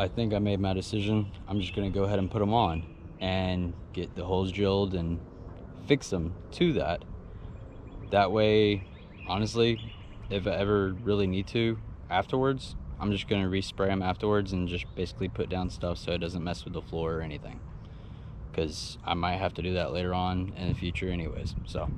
I think I made my decision. I'm just gonna go ahead and put them on and get the holes drilled and fix them to that. That way, honestly, if I ever really need to afterwards, I'm just gonna respray them afterwards and just basically put down stuff so it doesn't mess with the floor or anything, because I might have to do that later on in the future anyways. So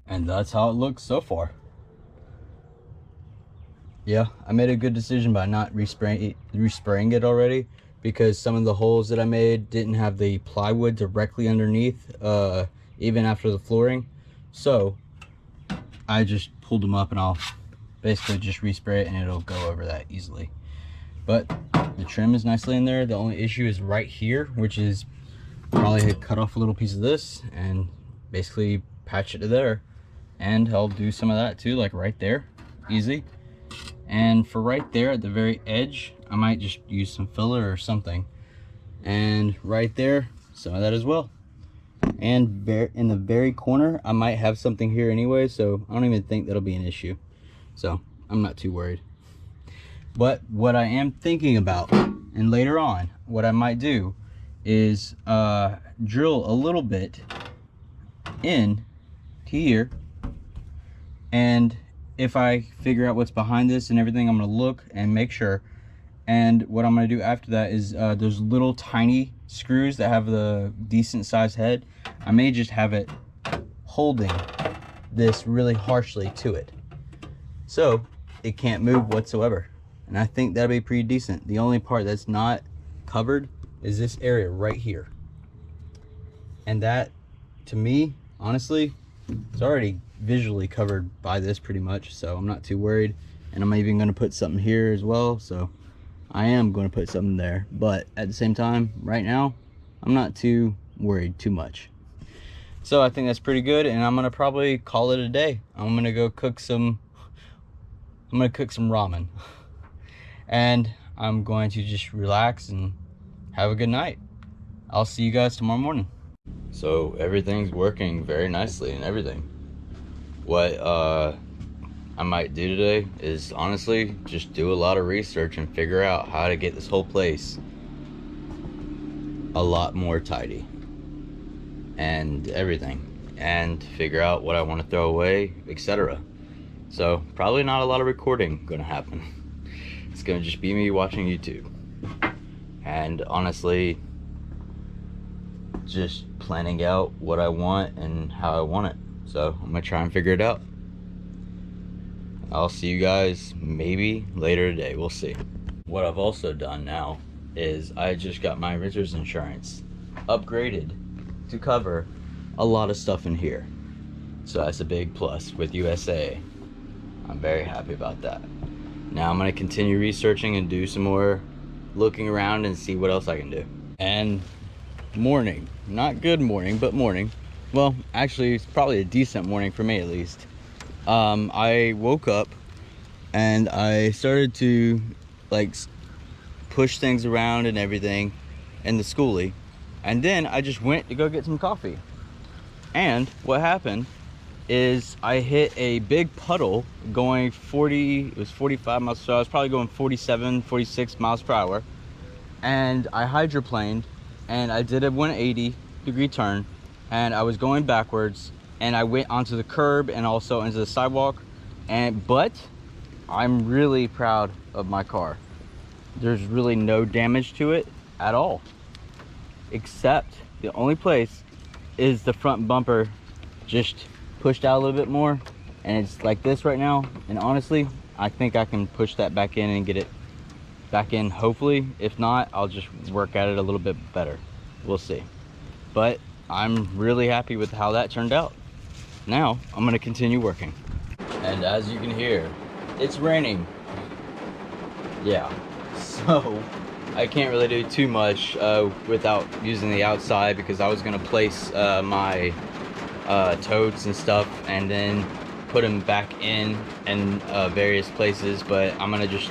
and that's how it looks so far. Yeah, I made a good decision by not respraying it already, because some of the holes that I made didn't have the plywood directly underneath, even after the flooring. So I just pulled them up and I'll basically just respray it and it'll go over that easily. But the trim is nicely in there. The only issue is right here, which is probably cut off a little piece of this and basically patch it to there. And I'll do some of that too, like right there, easy. And for right there at the very edge, I might just use some filler or something. And right there, some of that as well. And in the very corner, I might have something here anyway, so I don't even think that'll be an issue. So I'm not too worried. But what I am thinking about, and later on, what I might do is drill a little bit in to here. And if I figure out what's behind this and everything, I'm gonna look and make sure. And what I'm gonna do after that is those little tiny screws that have the decent sized head, I may just have it holding this really harshly to it, so it can't move whatsoever. And I think that'd be pretty decent. The only part that's not covered is this area right here. And that, to me, honestly, it's already visually covered by this pretty much, so I'm not too worried. And I'm even going to put something here as well, so I am going to put something there. But at the same time, right now, I'm not too worried too much. So I think that's pretty good, and I'm going to probably call it a day. I'm going to go cook some ramen. And I'm going to just relax and have a good night. I'll see you guys tomorrow morning. So everything's working very nicely and everything. What I might do today is honestly just do a lot of research and figure out how to get this whole place a lot more tidy and everything, and figure out what I want to throw away, etc. So probably not a lot of recording gonna happen. It's gonna just be me watching YouTube and honestly just planning out what I want and how I want it. So I'm gonna try and figure it out. I'll see you guys maybe later today, we'll see. What I've also done now is I just got my renter's insurance upgraded to cover a lot of stuff in here. So that's a big plus with USA. I'm very happy about that. Now I'm gonna continue researching and do some more looking around and see what else I can do. And morning, not good morning, but morning. Well, actually it's probably a decent morning for me at least. I woke up and I started to like push things around and everything in the Skoolie, and then I just went to go get some coffee. And what happened is I hit a big puddle going 40, it was 45 miles, so I was probably going 47, 46 miles per hour. And I hydroplaned, and I did a 180-degree turn, and I was going backwards, and I went onto the curb and also into the sidewalk. But I'm really proud of my car. There's really no damage to it at all, except the only place is the front bumper just pushed out a little bit more, and it's like this right now. And honestly, I think I can push that back in and get it back in, hopefully. If not, I'll just work at it a little bit better. We'll see. But I'm really happy with how that turned out. Now I'm gonna continue working. And as you can hear, it's raining. Yeah, so I can't really do too much without using the outside, because I was gonna place my totes and stuff and then put them back in various places, but I'm gonna just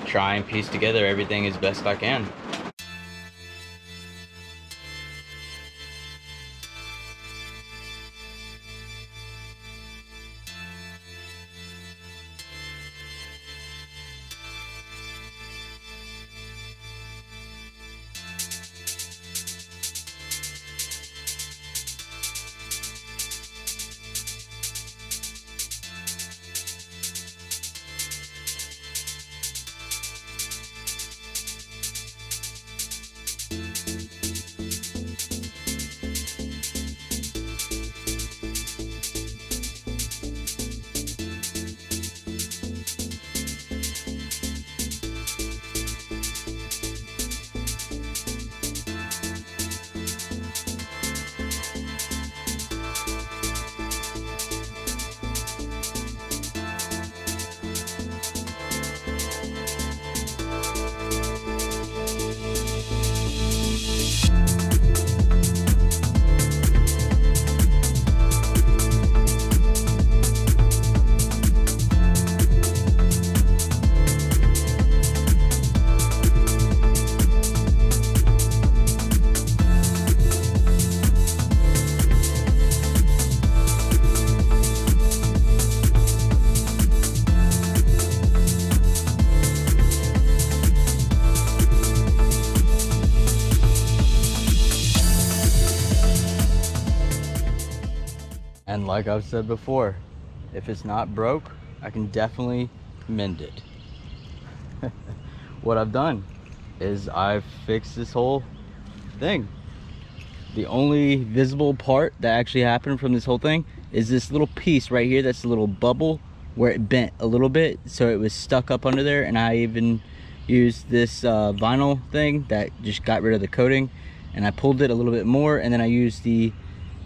try and piece together everything as best I can. And like I've said before, if it's not broke, I can definitely mend it. What I've done is I've fixed this whole thing. The only visible part that actually happened from this whole thing is this little piece right here. That's a little bubble where it bent a little bit, so it was stuck up under there. And I even used this vinyl thing that just got rid of the coating, and I pulled it a little bit more, and then I used the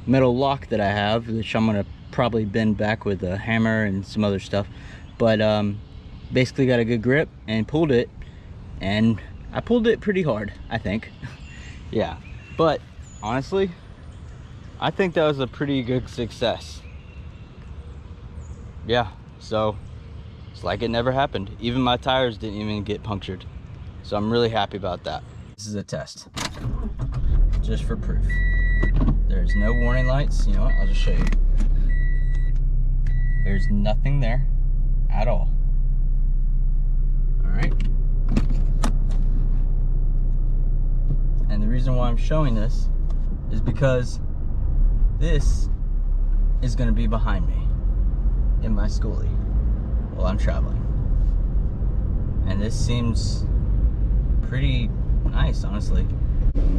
metal lock that I have, which I'm gonna probably bend back with a hammer and some other stuff. But basically got a good grip and pulled it, and I pulled it pretty hard, I think. Yeah, but honestly, I think that was a pretty good success. Yeah, so it's like it never happened. Even my tires didn't even get punctured, so I'm really happy about that. This is a test, just for proof. There's no warning lights. You know what? I'll just show you. There's nothing there at all. All right. And the reason why I'm showing this is because this is going to be behind me in my Skoolie while I'm traveling. And this seems pretty nice, honestly.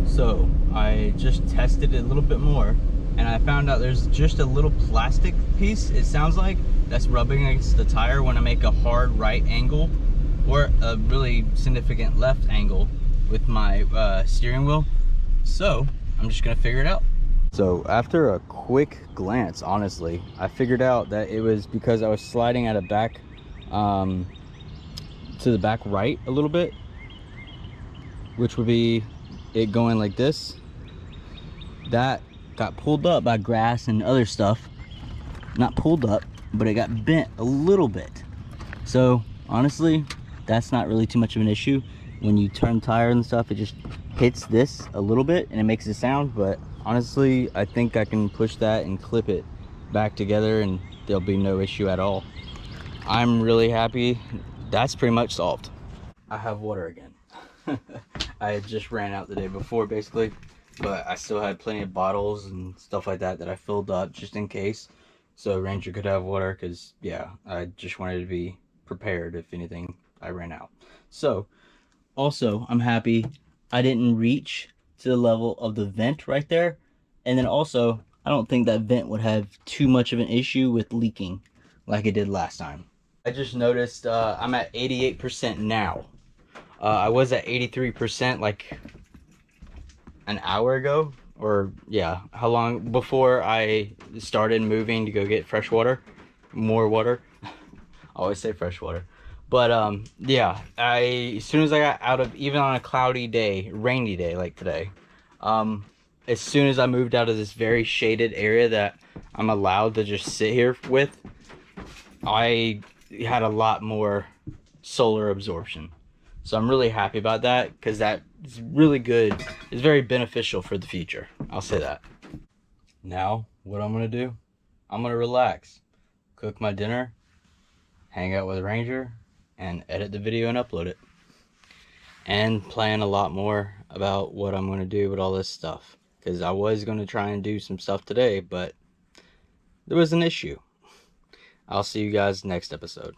So I just tested it a little bit more, and I found out there's just a little plastic piece, it sounds like, that's rubbing against the tire when I make a hard right angle or a really significant left angle with my steering wheel. So I'm just gonna figure it out. So after a quick glance, honestly, I figured out that it was because I was sliding at a back to the back right a little bit, which would be it going like this. That got pulled up by grass and other stuff. Not pulled up, but it got bent a little bit. So honestly, that's not really too much of an issue. When you turn tire and stuff, it just hits this a little bit and it makes a sound, but honestly, I think I can push that and clip it back together and there'll be no issue at all. I'm really happy. That's pretty much solved. I have water again. I had just ran out the day before basically, but I still had plenty of bottles and stuff like that that I filled up just in case, so Ranger could have water, because yeah, I just wanted to be prepared if anything I ran out. So also I'm happy I didn't reach to the level of the vent right there, and then also I don't think that vent would have too much of an issue with leaking like it did last time. I just noticed I'm at 88% now. I was at 83% like an hour ago, or yeah, how long before I started moving to go get fresh water, more water. I always say fresh water. But yeah, as soon as I got out of, even on a cloudy day, rainy day like today, as soon as I moved out of this very shaded area that I'm allowed to just sit here with, I had a lot more solar absorption. So I'm really happy about that, because that is really good. It's very beneficial for the future. I'll say that. Now, what I'm going to do, I'm going to relax, cook my dinner, hang out with Ranger, and edit the video and upload it. And plan a lot more about what I'm going to do with all this stuff. Because I was going to try and do some stuff today, but there was an issue. I'll see you guys next episode.